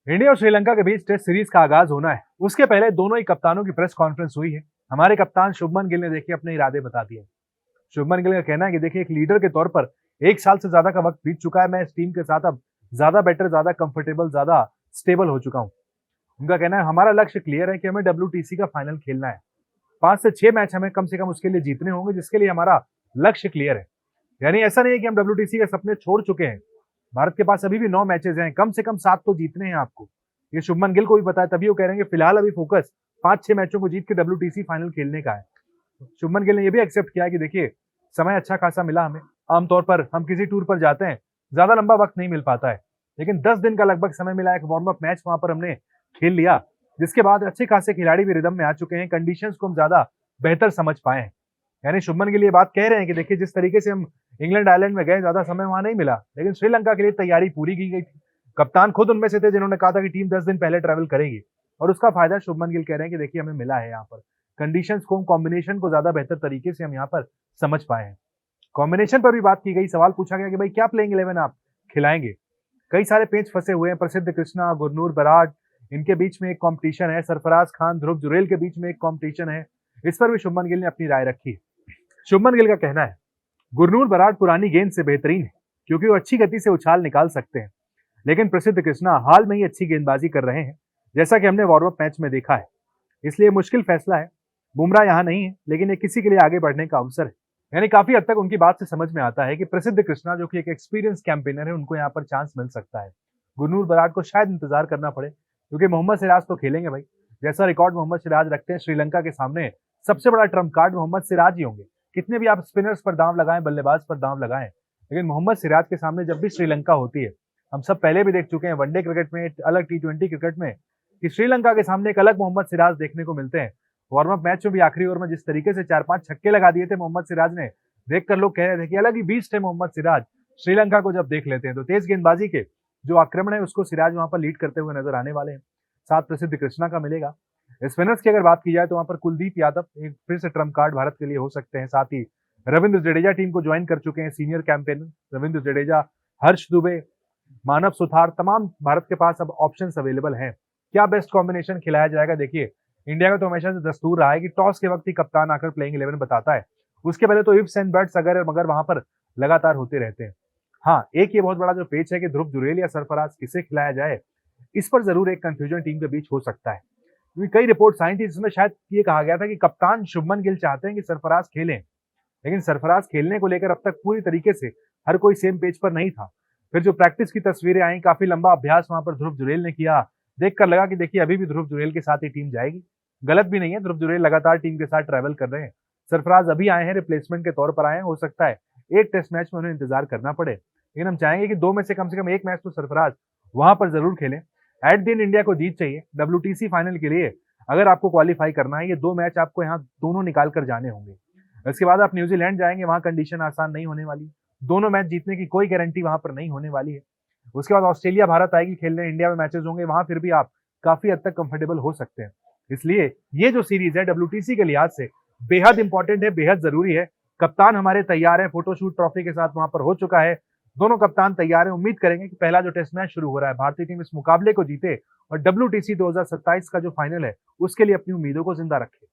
India और श्रीलंका के बीच test series का आगाज होना है। उसके पहले दोनों ही कप्तानों की प्रेस कॉन्फ्रेंस हुई है। हमारे कप्तान शुभमन गिल ने देखिए अपने इरादे बता दिए। शुभमन गिल का कहना है कि देखिए एक लीडर के तौर पर 1 साल से ज्यादा का वक्त बीत चुका है। मैं इस टीम के साथ अब ज्यादा बेटर, ज्यादा कंफर्टेबल, ज्यादा स्टेबल हो चुका हूं। उनका कहना है हमारा लक्ष्य क्लियर है कि हमें WTC का फाइनल खेलना है। 5 से 6 मैच हमें कम से कम उसके लिए जीतने होंगे, जिसके लिए हमारा लक्ष्य क्लियर है। यानी ऐसा नहीं है कि हम WTC के सपने छोड़ चुके हैं। भारत के पास अभी भी 9 मैचेस हैं, कम से कम 7 तो जीतने हैं आपको। ये शुभमन गिल को भी पता है, तभी वो कह रहे हैं कि फिलहाल अभी फोकस 5-6 मैचों को जीत के WTC फाइनल खेलने का है। शुभमन गिल ने यह भी एक्सेप्ट किया कि देखिए समय अच्छा खासा मिला हमें। आमतौर पर हम किसी टूर पर जाते हैं, ज्यादा लंबा वक्त नहीं मिल पाता है, लेकिन 10 दिन का लगभग समय मिला। एक वार्म अप मैच वहां पर हमने खेल लिया, जिसके बाद अच्छे खासे खिलाड़ी भी रिदम में आ चुके हैं। कंडीशंस को हम ज्यादा बेहतर समझ पाए हैं। यानी शुभमन गिल ये बात कह रहे हैं कि देखिए जिस तरीके से हम इंग्लैंड आयरलैंड में गए, ज्यादा समय वहां नहीं मिला, लेकिन श्रीलंका के लिए तैयारी पूरी की गई थी। कप्तान खुद उनमें से थे जिन्होंने कहा था कि टीम 10 दिन पहले ट्रैवल करेगी, और उसका फायदा शुभमन गिल कह रहे हैं कि देखिए हमें मिला है। यहाँ पर कंडीशंस को, कॉम्बिनेशन को ज्यादा बेहतर तरीके से हम यहाँ पर समझ पाए हैं। कॉम्बिनेशन पर भी बात की गई। सवाल पूछा गया कि भाई क्या प्लेइंग 11 आप खिलाएंगे। कई सारे पेच फंसे हुए हैं। प्रसिद्ध कृष्णा, गुरनूर बराड़, इनके बीच में एक कंपटीशन है। सरफराज खान, ध्रुव जुरेल के बीच में एक कंपटीशन है। इस पर भी शुभमन गिल ने अपनी राय रखी है। शुभमन गिल का कहना है गुरनूर बराड़ पुरानी गेंद से बेहतरीन है, क्योंकि वो अच्छी गति से उछाल निकाल सकते हैं, लेकिन प्रसिद्ध कृष्णा हाल में ही अच्छी गेंदबाजी कर रहे हैं, जैसा कि हमने वार्म अप मैच में देखा है। इसलिए मुश्किल फैसला है। बुमराह यहाँ नहीं है, लेकिन ये किसी के लिए आगे बढ़ने का अवसर है। यानी काफी हद तक उनकी बात से समझ में आता है कि प्रसिद्ध कृष्णा, जो कि एक एक्सपीरियंस कैंपेनर है, उनको यहाँ पर चांस मिल सकता है। गुरनूर बराड़ को शायद इंतजार करना पड़े, क्योंकि मोहम्मद सिराज तो खेलेंगे भाई। जैसा रिकॉर्ड मोहम्मद सिराज रखते हैं, श्रीलंका के सामने सबसे बड़ा ट्रम्प कार्ड मोहम्मद सिराज ही होंगे। कितने भी आप स्पिनर्स पर दांव लगाएं, बल्लेबाज पर दांव लगाएं, लेकिन मोहम्मद सिराज के सामने जब भी श्रीलंका होती है, हम सब पहले भी देख चुके हैं वनडे क्रिकेट में, अलग T20 क्रिकेट में, कि श्रीलंका के सामने एक अलग मोहम्मद सिराज देखने को मिलते हैं। वार्म अप मैच में भी आखिरी ओवर में जिस तरीके से 4-5 छक्के लगा दिए थे मोहम्मद सिराज ने, देखकर लोग कह रहे थे कि अलग ही बीस्ट है मोहम्मद सिराज। श्रीलंका को जब देख लेते हैं तो तेज गेंदबाजी के जो आक्रमण है उसको सिराज वहां पर लीड करते हुए नजर आने वाले हैं। साथ प्रसिद्ध कृष्णा का मिलेगा। स्पिनर्स की अगर बात की जाए तो वहां पर कुलदीप यादव एक फिर से ट्रम्प कार्ड भारत के लिए हो सकते हैं। साथ ही रविंद्र जडेजा टीम को ज्वाइन कर चुके हैं, सीनियर कैंपेनर रविंद्र जडेजा, हर्ष दुबे, मानव सुथार, तमाम भारत के पास अब ऑप्शंस अवेलेबल हैं। क्या बेस्ट कॉम्बिनेशन खिलाया जाएगा। देखिए इंडिया का तो हमेशा से दस्तूर रहा है कि टॉस के वक्त ही कप्तान आकर प्लेइंग 11 बताता है। उसके पहले तो इफ्स एंड बट्स अगर मगर वहां पर लगातार होते रहते हैं। हाँ, एक ये बहुत बड़ा जो पेच है कि ध्रुव जुरेल या सरफराज किसे खिलाया जाए, इस पर जरूर एक कंफ्यूजन टीम के बीच हो सकता है। क्योंकि कई रिपोर्ट्स आई थी जिसमें शायद ये कहा गया था कि कप्तान शुभमन गिल चाहते हैं कि सरफराज खेलें, लेकिन सरफराज खेलने को लेकर अब तक पूरी तरीके से हर कोई सेम पेज पर नहीं था। फिर जो प्रैक्टिस की तस्वीरें आई, काफी लंबा अभ्यास वहां पर ध्रुव जुरेल ने किया, देखकर लगा कि देखिए अभी भी ध्रुव जुरेल के साथ ही टीम जाएगी। गलत भी नहीं है, ध्रुव जुरेल लगातार टीम के साथ ट्रैवल कर रहे हैं। सरफराज अभी आए हैं, रिप्लेसमेंट के तौर पर आए हैं। हो सकता है एक टेस्ट मैच में उन्हें इंतजार करना पड़े, लेकिन हम चाहेंगे कि 2 में से कम एक मैच तो सरफराज वहां पर जरूर खेलें। एट द एंड इंडिया को जीत चाहिए। WTC फाइनल के लिए अगर आपको क्वालिफाई करना है, ये 2 मैच आपको यहाँ दोनों निकाल कर जाने होंगे। इसके बाद आप न्यूजीलैंड जाएंगे, वहां कंडीशन आसान नहीं होने वाली। दोनों मैच जीतने की कोई गारंटी वहां पर नहीं होने वाली है। उसके बाद ऑस्ट्रेलिया भारत आएगी खेलने, इंडिया में मैचेस होंगे, वहां फिर भी आप काफी हद तक कंफर्टेबल हो सकते हैं। इसलिए ये जो सीरीज है WTC के लिहाज से बेहद इंपॉर्टेंट है, बेहद जरूरी है। कप्तान हमारे तैयार है, फोटोशूट ट्रॉफी के साथ वहां पर हो चुका है। दोनों कप्तान तैयार हैं। उम्मीद करेंगे कि पहला जो टेस्ट मैच शुरू हो रहा है, भारतीय टीम इस मुकाबले को जीते और WTC 2027 का जो फाइनल है उसके लिए अपनी उम्मीदों को जिंदा रखे।